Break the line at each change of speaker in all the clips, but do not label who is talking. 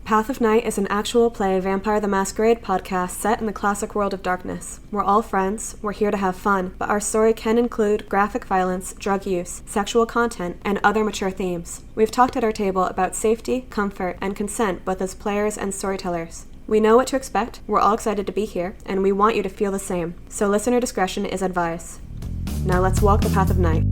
Path of Night is an actual play Vampire the Masquerade podcast set in the classic world of darkness. We're all friends, we're here to have fun, but our story can include graphic violence, drug use, sexual content, and other mature themes. We've talked at our table about safety, comfort, and consent both as players and storytellers. We know what to expect, we're all excited to be here, and we want you to feel the same, so listener discretion is advised. Now let's walk the Path of Night.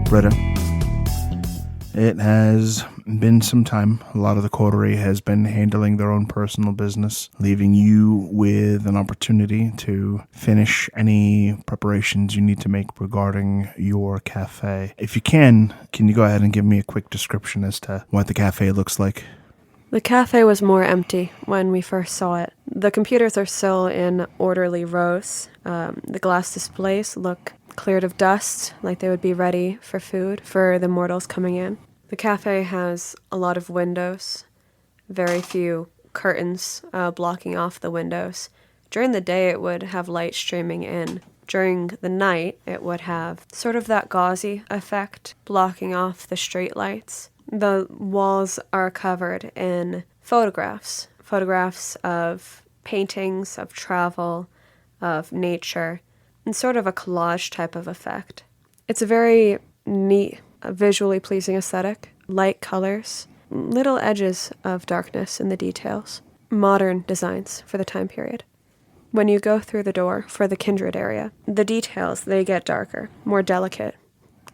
Britta, it has been some time. A lot of the coterie has been handling their own personal business, leaving you with an opportunity to finish any preparations you need to make regarding your cafe. If you can you go ahead and give me a quick description as to what the cafe looks like?
The cafe was more empty when we first saw it. The computers are still in orderly rows. The glass displays look cleared of dust, like they would be ready for food for the mortals coming in. The cafe has a lot of windows, very few curtains blocking off the windows. During the day, it would have light streaming in. During the night, it would have sort of that gauzy effect, blocking off the street lights. The walls are covered in photographs of paintings, of travel, of nature, and sort of a collage type of effect. It's a very neat, visually pleasing aesthetic. Light colors, little edges of darkness in the details. Modern designs for the time period. When you go through the door for the Kindred area, the details, they get darker, more delicate.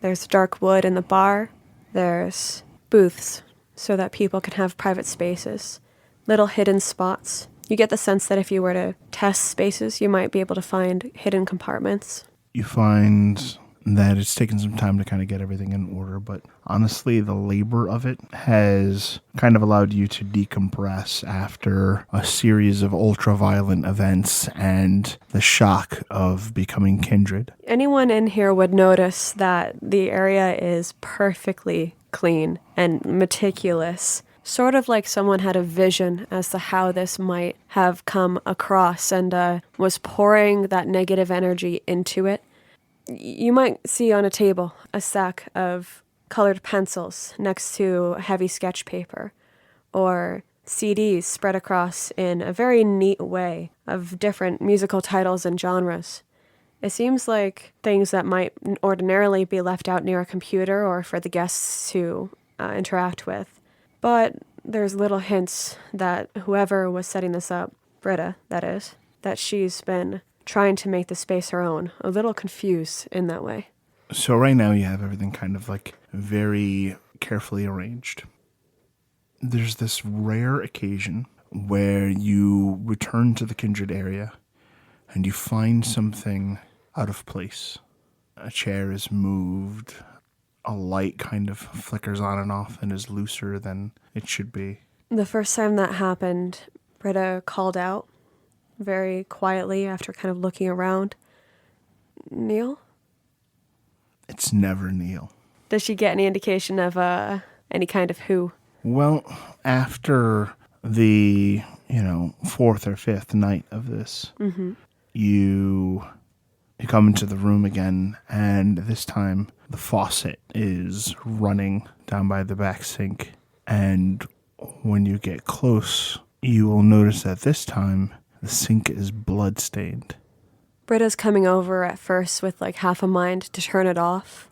There's dark wood in the bar. There's booths so that people can have private spaces. Little hidden spots. You get the sense that if you were to test spaces, you might be able to find hidden compartments.
You find that it's taken some time to kind of get everything in order, but honestly, the labor of it has kind of allowed you to decompress after a series of ultra-violent events and the shock of becoming Kindred.
Anyone in here would notice that the area is perfectly clean and meticulous. Sort of like someone had a vision as to how this might have come across and was pouring that negative energy into it. You might see on a table a stack of colored pencils next to heavy sketch paper, or CDs spread across in a very neat way of different musical titles and genres. It seems like things that might ordinarily be left out near a computer or for the guests to interact with. But there's little hints that whoever was setting this up, Britta, that is, that she's been trying to make the space her own, a little confused in that way.
So right now you have everything kind of like very carefully arranged. There's this rare occasion where you return to the Kindred area and you find something out of place. A chair is moved. A light kind of flickers on and off and is looser than it should be.
The first time that happened, Britta called out very quietly after kind of looking around. Neil?
It's never Neil.
Does she get any indication of any kind of who?
Well, after the, fourth or fifth night of this, you come into the room again, and this time the faucet is running down by the back sink. And when you get close, you will notice that this time the sink is blood-stained.
Britta's coming over at first with like half a mind to turn it off,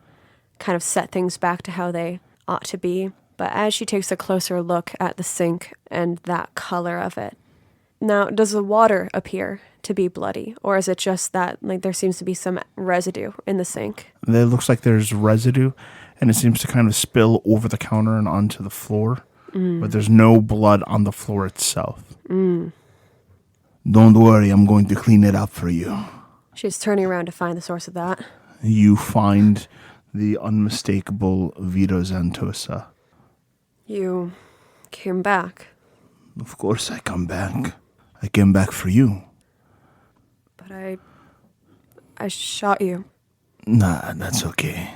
kind of set things back to how they ought to be. But as she takes a closer look at the sink and that color of it, now, does the water appear to be bloody? Or is it just that like there seems to be some residue in the sink?
It looks like there's residue, and it seems to kind of spill over the counter and onto the floor. But there's no blood on the floor itself. Don't worry, I'm going to clean it up for you.
She's turning around to find the source of that.
You find the unmistakable Vito Zantosa.
You came back.
Of course I come back. I came back for you.
But I shot you.
Nah, that's okay.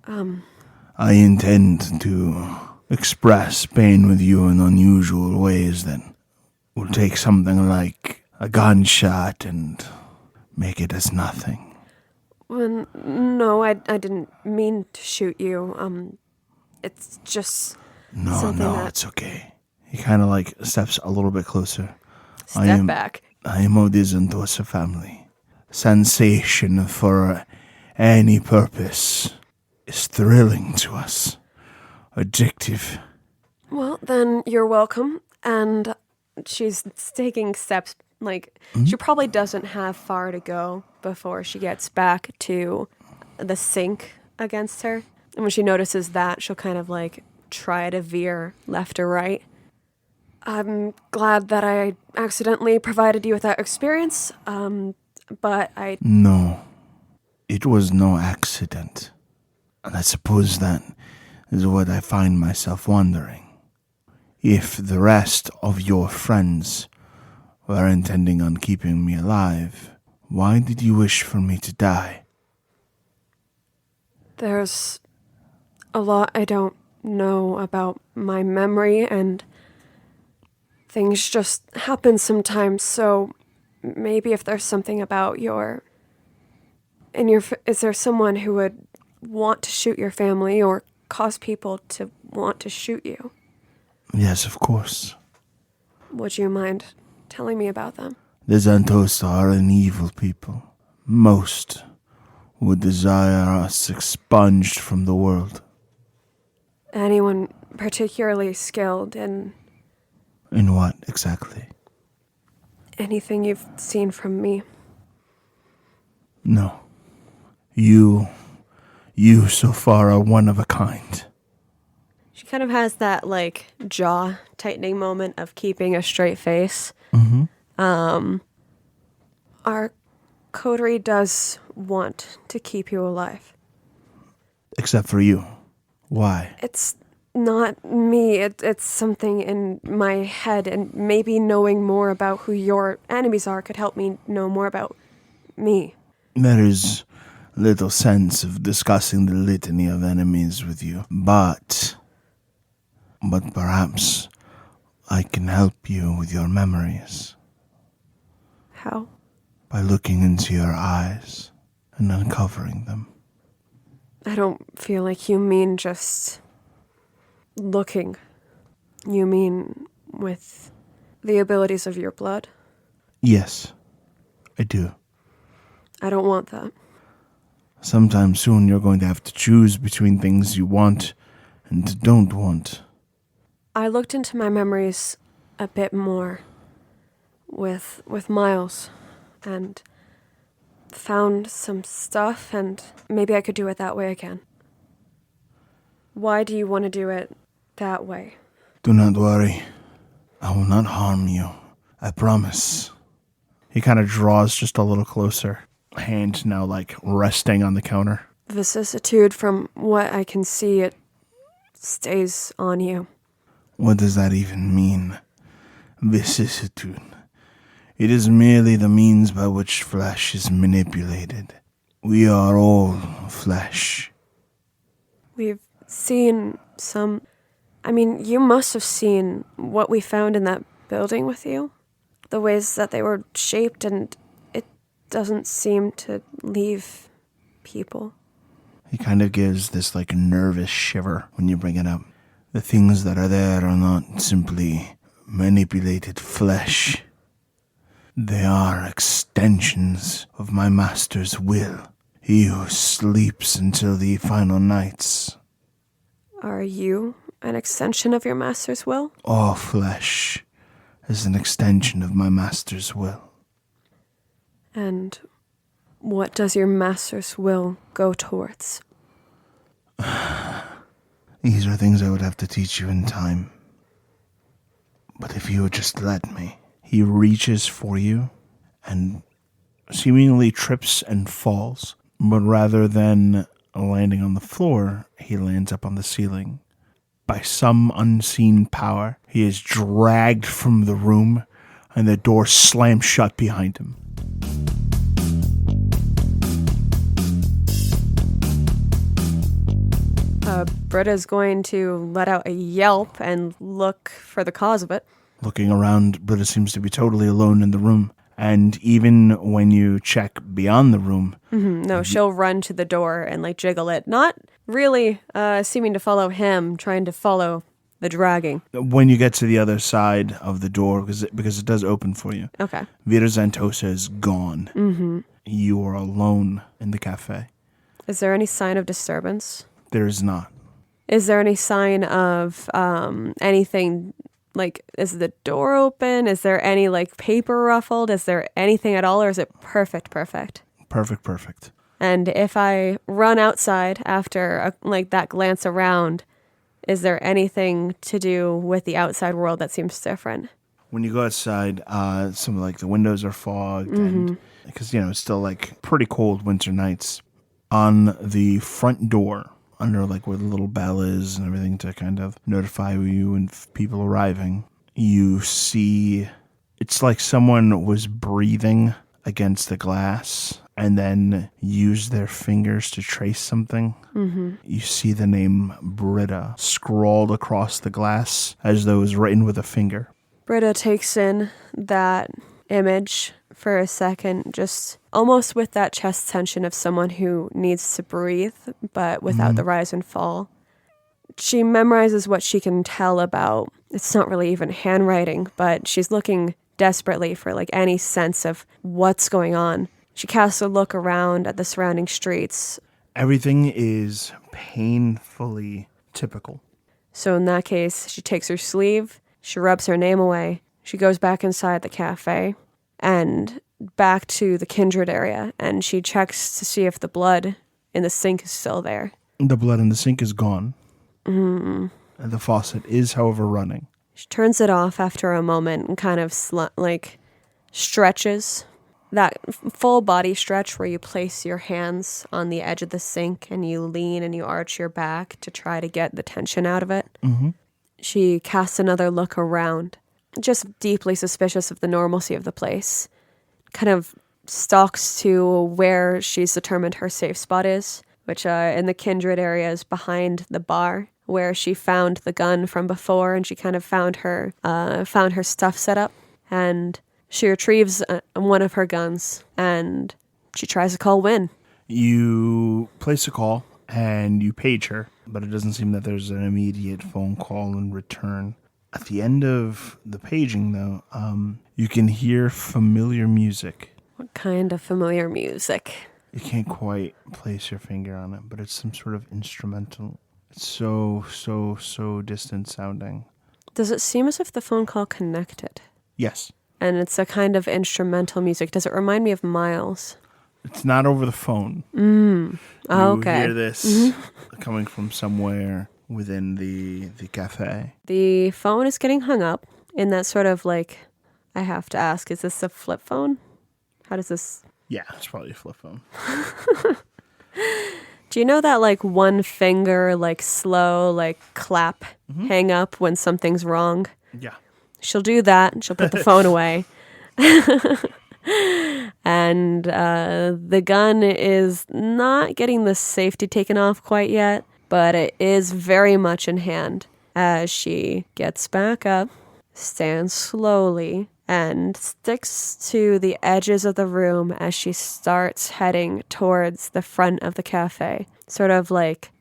I intend to express pain with you in unusual ways that will take something like a gunshot and make it as nothing.
Well, no, I didn't mean to shoot you. It's just something that...
It's okay. He kind of like steps a little bit closer.
Step back.
I am Odin to us a family. Sensation for any purpose is thrilling to us. Addictive.
Well, then you're welcome. And she's taking steps, like, she probably doesn't have far to go before she gets back to the sink against her. And when she notices that, she'll kind of, like, try to veer left or right. I'm glad that I accidentally provided you with that experience, but I...
No, it was no accident. And I suppose that is what I find myself wondering. If the rest of your friends were intending on keeping me alive, why did you wish for me to die?
There's a lot I don't know about my memory, and things just happen sometimes, so maybe if there's something about is there someone who would want to shoot your family or cause people to want to shoot you?
Yes, of course.
Would you mind telling me about them?
The Xantos are an evil people. Most would desire us expunged from the world.
Anyone particularly skilled in...
In what, exactly?
anything you've seen from me?
No. You so far are one of a kind.
She kind of has that, like, jaw-tightening moment of keeping a straight face.
Mm-hmm.
Our coterie does want to keep you alive.
Except for you. Why?
It's not me. It's something in my head, and maybe knowing more about who your enemies are could help me know more about me.
There is little sense of discussing the litany of enemies with you, but perhaps I can help you with your memories.
How?
By looking into your eyes and uncovering them.
I don't feel like you mean just looking. You mean with the abilities of your blood?
Yes, I do.
I don't want that.
Sometime soon you're going to have to choose between things you want and don't want.
I looked into my memories a bit more with Miles and found some stuff, and maybe I could do it that way again. Why do you want to do it that way?
Do not worry. I will not harm you. I promise. He kind of draws just a little closer. Hand now like resting on the counter.
Vicissitude, from what I can see, it stays on you.
What does that even mean? Vicissitude. It is merely the means by which flesh is manipulated. We are all flesh.
We've seen some... I mean, you must have seen what we found in that building with you. The ways that they were shaped, and it doesn't seem to leave people.
He kind of gives this like nervous shiver when you bring it up. The things that are there are not simply manipulated flesh. They are extensions of my master's will. He who sleeps until the final nights.
Are you an extension of your master's will?
All flesh is an extension of my master's will.
And what does your master's will go towards?
These are things I would have to teach you in time. But if you would just let me. He reaches for you and seemingly trips and falls. But rather than landing on the floor, he lands up on the ceiling. By some unseen power, he is dragged from the room and the door slams shut behind him.
Britta's going to let out a yelp and look for the cause of it.
Looking around, Britta seems to be totally alone in the room. And even when you check beyond the room...
No, she'll run to the door and like jiggle it. Not really seeming to follow him, trying to follow the dragging.
When you get to the other side of the door, because it does open for you.
Okay.
Vera Zantosa is gone. Mm-hmm. You are alone in the cafe.
Is there any sign of disturbance?
There is not.
Is there any sign of anything, like, is the door open? Is there any, like, paper ruffled? Is there anything at all, or is it perfect?
Perfect.
And if I run outside after, that glance around, is there anything to do with the outside world that seems different?
When you go outside, some of, the windows are fogged, and because, it's still, pretty cold winter nights. On the front door, under where the little bell is and everything to kind of notify you and people arriving, you see it's like someone was breathing against the glass and then used their fingers to trace something. Mm-hmm. You see the name Britta scrawled across the glass as though it was written with a finger.
Britta takes in that image for a second, just almost with that chest tension of someone who needs to breathe, but without the rise and fall. She memorizes what she can tell about. It's not really even handwriting, but she's looking desperately for any sense of what's going on. She casts a look around at the surrounding streets.
Everything is painfully typical.
So in that case, she takes her sleeve, she rubs her name away, she goes back inside the cafe, and back to the Kindred area, and she checks to see if the blood in the sink is still there.
The blood in the sink is gone. Mm. The faucet is, however, running.
She turns it off after a moment and kind of stretches. That full body stretch where you place your hands on the edge of the sink and you lean and you arch your back to try to get the tension out of it. Mm-hmm. She casts another look around, just deeply suspicious of the normalcy of the place. Kind of stalks to where she's determined her safe spot is, which in the Kindred area is behind the bar where she found the gun from before, and she kind of found her stuff set up, and she retrieves one of her guns and she tries to call Wynn.
You place a call and you page her, but it doesn't seem that there's an immediate phone call in return. At the end of the paging, though, you can hear familiar music.
What kind of familiar music?
You can't quite place your finger on it, but it's some sort of instrumental. It's so distant sounding.
Does it seem as if the phone call connected?
Yes.
And it's a kind of instrumental music. Does it remind me of Miles?
It's not over the phone.
Oh, okay.
You hear this coming from somewhere within the cafe.
The phone is getting hung up in that sort of I have to ask, is this a flip phone? How does this...
Yeah, it's probably a flip phone.
Do you know that one finger, slow, clap hang up when something's wrong?
Yeah.
She'll do that and she'll put the phone away. And the gun is not getting the safety taken off quite yet, but it is very much in hand as she gets back up, stands slowly, and sticks to the edges of the room as she starts heading towards the front of the cafe. Sort of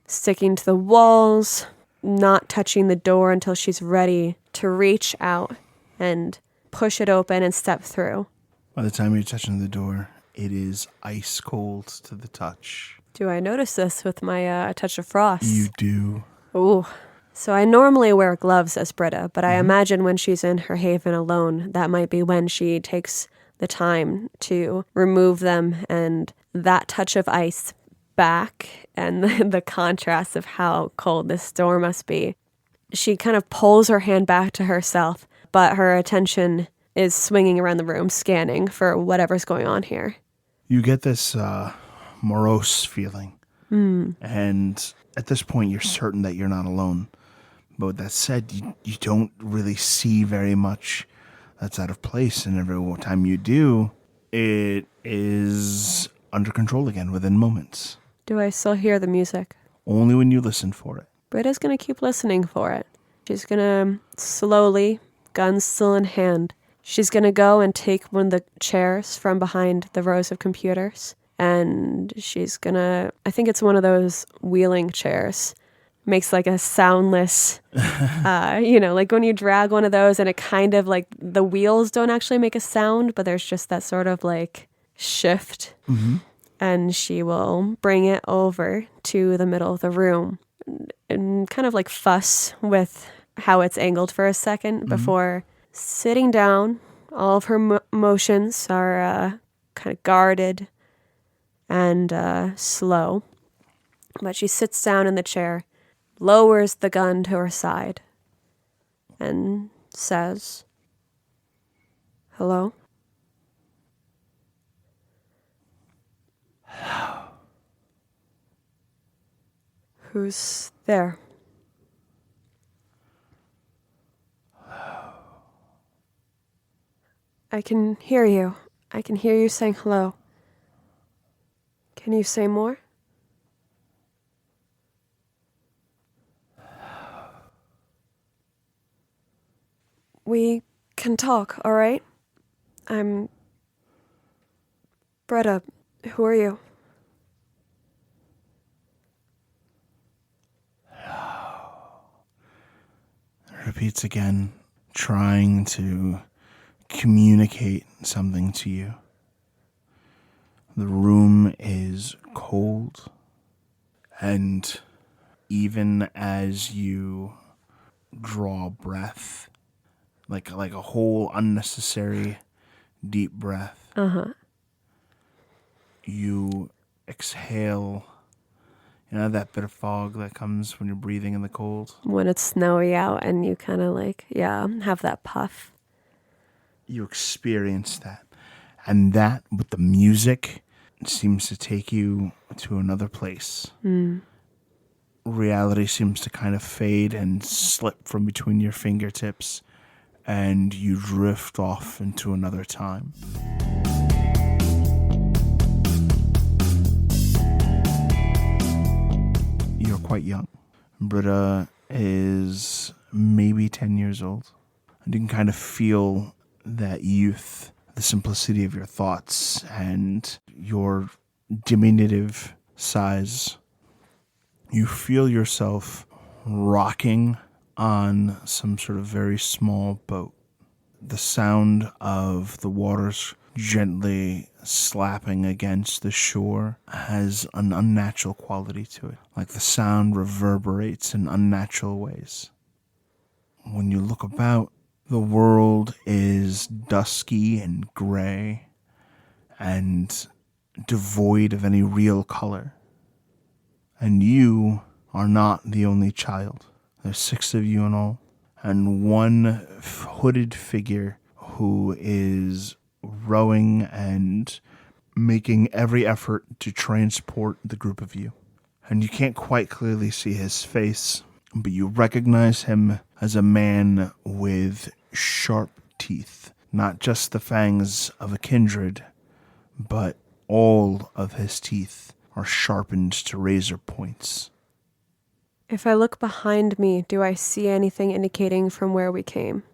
sticking to the walls, not touching the door until she's ready to reach out and push it open and step through.
By the time you're touching the door, it is ice cold to the touch.
Do I notice this with my touch of frost?
You do.
Ooh. So I normally wear gloves as Britta, but I imagine when she's in her haven alone, that might be when she takes the time to remove them, and that touch of ice back and the contrast of how cold this door must be. She kind of pulls her hand back to herself, but her attention is swinging around the room, scanning for whatever's going on here.
You get this morose feeling. And at this point, you're certain that you're not alone. But with that said, you don't really see very much that's out of place, and every time you do, it is under control again within moments.
Do I still hear the music?
Only when you listen for it.
Britta's gonna keep listening for it. She's gonna slowly, gun still in hand, she's gonna go and take one of the chairs from behind the rows of computers, and she's gonna, I think it's one of those wheeling chairs. Makes like a soundless, like when you drag one of those and it kind of like the wheels don't actually make a sound, but there's just that sort of like shift.
Mm-hmm.
And she will bring it over to the middle of the room and kind of like fuss with how it's angled for a second before sitting down. All of her motions are kind of guarded and slow. But she sits down in the chair, lowers the gun to her side, and says, "Hello?"
Hello.
Who's there?
Hello.
I can hear you. I can hear you saying hello. Can you say more? We can talk, all right? I'm Britta. Who are you?
Repeats again, trying to communicate something to you. The room is cold, and even as you draw breath, like a whole unnecessary deep breath, you exhale. You know that bit of fog that comes when you're breathing in the cold?
When it's snowy out and you kind of have that puff.
You experience that. And that, with the music, seems to take you to another place. Reality seems to kind of fade and slip from between your fingertips, and you drift off into another time. You're quite young. Britta is maybe 10 years old. And you can kind of feel that youth, the simplicity of your thoughts, and your diminutive size. You feel yourself rocking on some sort of very small boat. The sound of the waters gently slapping against the shore has an unnatural quality to it. Like the sound reverberates in unnatural ways. When you look about, the world is dusky and gray and devoid of any real color. And you are not the only child. There's 6 of you in all, and one hooded figure who is rowing and making every effort to transport the group of you. And you can't quite clearly see his face, but you recognize him as a man with sharp teeth. Not just the fangs of a kindred, but all of his teeth are sharpened to razor points.
If I look behind me, do I see anything indicating from where we came?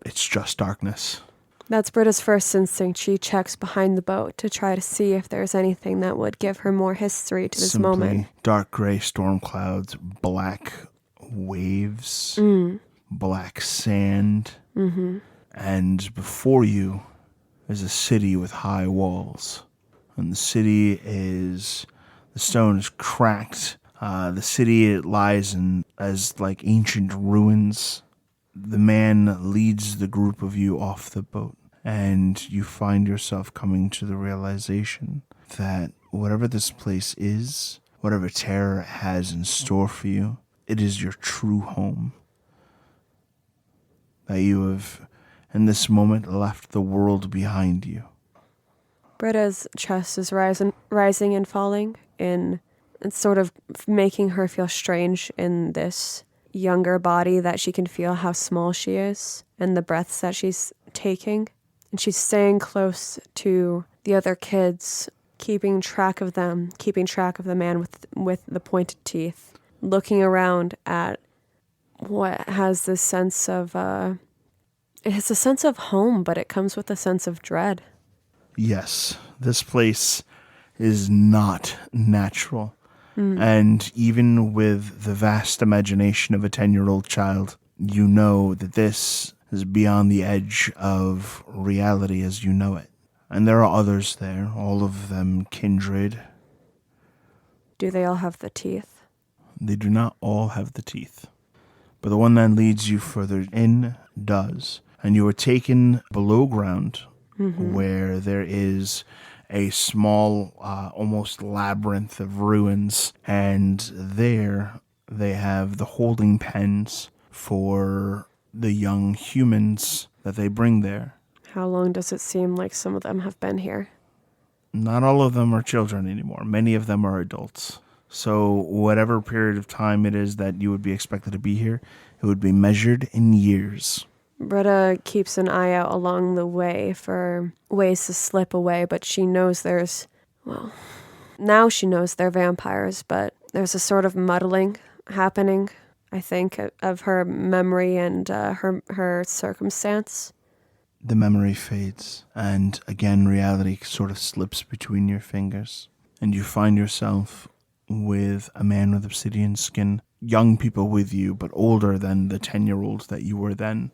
It's just darkness.
That's Britta's first instinct. She checks behind the boat to try to see if there's anything that would give her more history to this
Simply
moment.
Dark gray storm clouds, black waves, black sand, and before you is a city with high walls. And the stone is cracked. The city lies as like ancient ruins. The man leads the group of you off the boat, and you find yourself coming to the realization that whatever this place is, whatever terror it has in store for you, it is your true home. That you have, in this moment, left the world behind you.
Britta's chest is rising and falling, and it's sort of making her feel strange in this younger body, that she can feel how small she is and the breaths that she's taking, and she's staying close to the other kids, keeping track of them, keeping track of the man with the pointed teeth, looking around at what has this sense of, it has a sense of home, but it comes with a sense of dread.
Yes, this place is not natural. And even with the vast imagination of a 10-year-old child, you know that this is beyond the edge of reality as you know it. And there are others there, all of them kindred.
Do they all have the teeth?
They do not all have the teeth. But the one that leads you further in does. And you are taken below ground where there is a small, almost labyrinth of ruins. And there they have the holding pens for the young humans that they bring there.
How long does it seem like some of them have been here?
Not all of them are children anymore. Many of them are adults. So whatever period of time it is that you would be expected to be here, it would be measured in years.
Britta keeps an eye out along the way for ways to slip away, but she knows now she knows they're vampires, but there's a sort of muddling happening, I think, of her memory and her circumstance.
The memory fades, and again reality sort of slips between your fingers, and you find yourself with a man with obsidian skin, young people with you, but older than the 10-year-olds that you were then.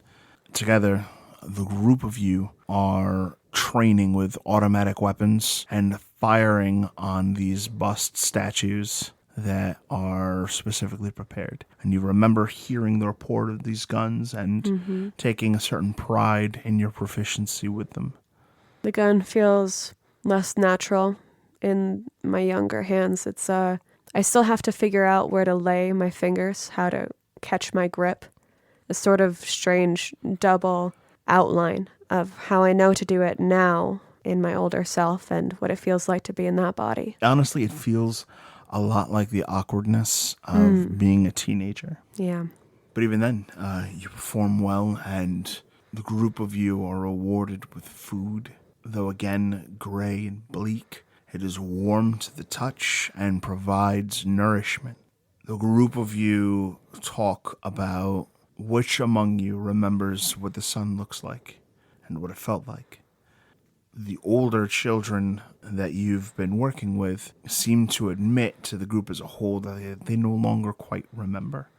Together, the group of you are training with automatic weapons and firing on these bust statues that are specifically prepared. And you remember hearing the report of these guns and taking a certain pride in your proficiency with them.
The gun feels less natural in my younger hands. It's I still have to figure out where to lay my fingers, how to catch my grip. A sort of strange double outline of how I know to do it now in my older self and what it feels like to be in that body.
Honestly, it feels a lot like the awkwardness of being a teenager.
Yeah.
But even then, you perform well, and the group of you are rewarded with food. Though again, gray and bleak, it is warm to the touch and provides nourishment. The group of you talk about which among you remembers what the sun looks like and what it felt like. The older children that you've been working with seem to admit to the group as a whole that they no longer quite remember,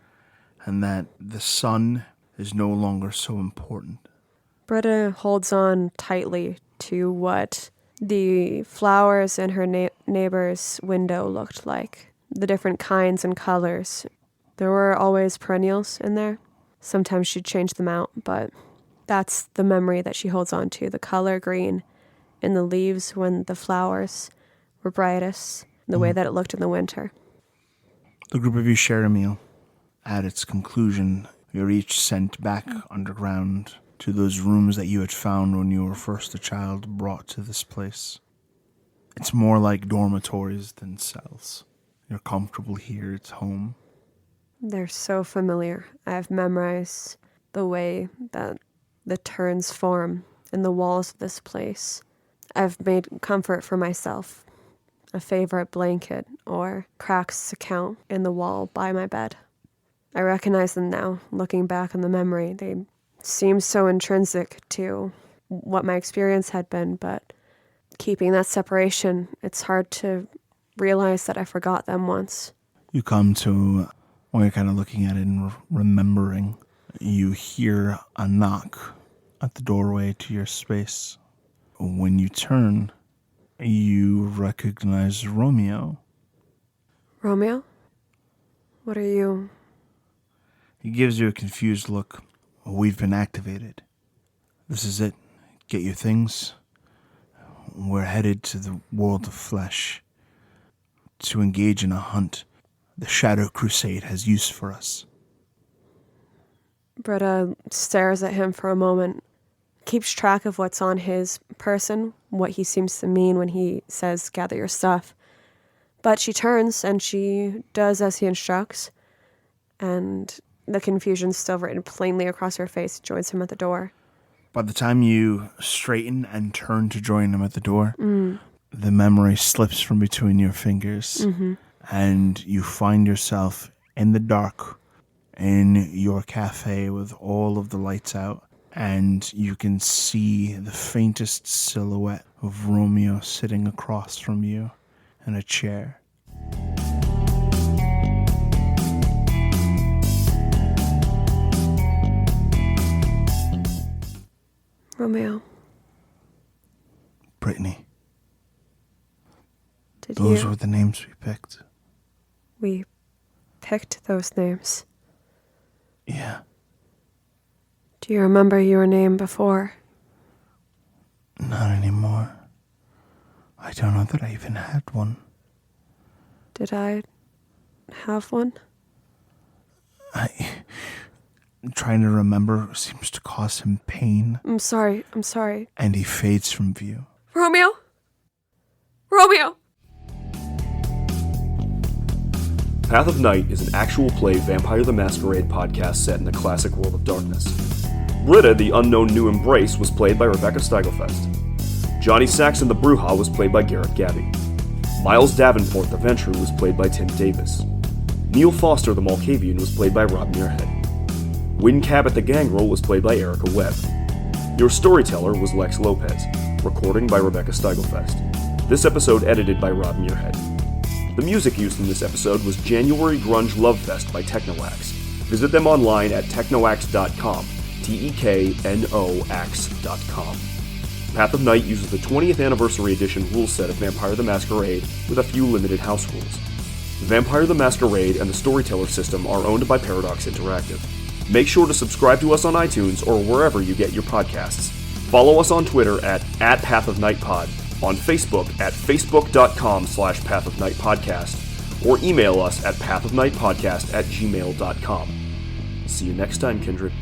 and that the sun is no longer so important.
Britta holds on tightly to what the flowers in her neighbor's window looked like, the different kinds and colors. There were always perennials in there. Sometimes she'd change them out, but that's the memory that she holds on to, the color green in the leaves when the flowers were brightest, the way that it looked in the winter.
The group of you share a meal. At its conclusion, you're each sent back underground to those rooms that you had found when you were first a child brought to this place. It's more like dormitories than cells. You're comfortable here, it's home.
They're so familiar. I've memorized the way that the turns form in the walls of this place. I've made comfort for myself, a favorite blanket or cracks to count in the wall by my bed. I recognize them now, looking back on the memory. They seem so intrinsic to what my experience had been, but keeping that separation, it's hard to realize that I forgot them once.
You come to, when you're kind of looking at it and remembering, you hear a knock at the doorway to your space. When you turn, you recognize Romeo.
Romeo? What are you?
He gives you a confused look. We've been activated. This is it. Get your things. We're headed to the world of flesh to engage in a hunt the Shadow Crusade has use for us.
Britta stares at him for a moment, keeps track of what's on his person, what he seems to mean when he says, gather your stuff. But she turns and she does as he instructs, and the confusion still written plainly across her face joins him at the door.
By the time you straighten and turn to join him at the door, the memory slips from between your fingers, and you find yourself in the dark in your cafe with all of the lights out, and you can see the faintest silhouette of Romeo sitting across from you in a chair.
Romeo,
Brittany,
did
those
you...
were the names we picked.
We picked those names.
Yeah.
Do you remember your name before?
Not anymore. I don't know that I even had one.
Did I have one?
Trying to remember seems to cause him pain.
I'm sorry.
And he fades from view.
Romeo? Romeo!
Path of Night is an actual play Vampire the Masquerade podcast set in the classic world of darkness. Britta, the unknown new embrace, was played by Rebecca Steigelfest. Johnny Saxon the Bruja was played by Garrett Gabby. Miles Davenport the Ventrue was played by Tim Davis. Neil Foster the Malkavian was played by Rob Muirhead. Wynn Cabot the Gangrel was played by Erica Webb. Your storyteller was Lex Lopez. Recording by Rebecca Steigelfest. This episode edited by Rob Muirhead. The music used in this episode was January Grunge Love Fest by Technoax. Visit them online at technoax.com, teknoax.com. Path of Night uses the 20th Anniversary Edition rule set of Vampire the Masquerade with a few limited house rules. Vampire the Masquerade and the Storyteller system are owned by Paradox Interactive. Make sure to subscribe to us on iTunes or wherever you get your podcasts. Follow us on Twitter at @PathOfNightPod, on Facebook at facebook.com/PathOfNightPodcast, or email us at pathofnightpodcast@gmail.com. See you next time, Kindred.